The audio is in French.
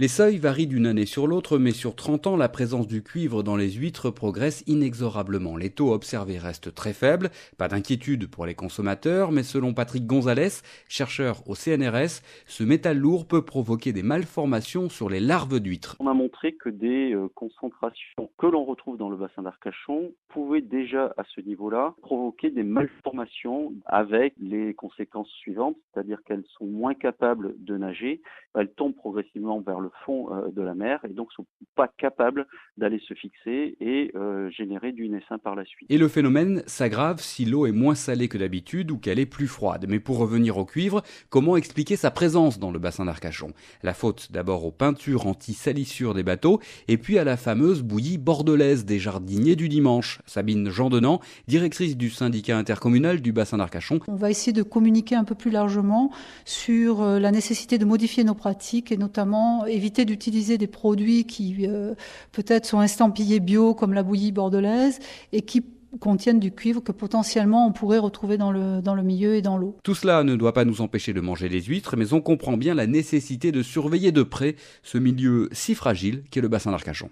Les seuils varient d'une année sur l'autre, mais sur 30 ans, la présence du cuivre dans les huîtres progresse inexorablement. Les taux observés restent très faibles, pas d'inquiétude pour les consommateurs, mais selon Patrick Gonzalez, chercheur au CNRS, ce métal lourd peut provoquer des malformations sur les larves d'huîtres. On a montré que des concentrations que l'on retrouve dans le bassin d'Arcachon pouvaient déjà à ce niveau-là provoquer des malformations avec les conséquences suivantes, c'est-à-dire qu'elles sont moins capables de nager, elles tombent progressivement vers le fond de la mer et donc ne sont pas capables d'aller se fixer et générer du naissain par la suite. Et le phénomène s'aggrave si l'eau est moins salée que d'habitude ou qu'elle est plus froide. Mais pour revenir au cuivre, comment expliquer sa présence dans le bassin d'Arcachon? La faute d'abord aux peintures anti-salissure des bateaux et puis à la fameuse bouillie bordelaise des jardiniers du dimanche. Sabine Jeandenant, directrice du syndicat intercommunal du bassin d'Arcachon. On va essayer de communiquer un peu plus largement sur la nécessité de modifier nos pratiques et notamment éviter d'utiliser des produits qui peut-être sont estampillés bio comme la bouillie bordelaise et qui contiennent du cuivre que potentiellement on pourrait retrouver dans le milieu et dans l'eau. Tout cela ne doit pas nous empêcher de manger les huîtres, mais on comprend bien la nécessité de surveiller de près ce milieu si fragile qu'est le bassin d'Arcachon.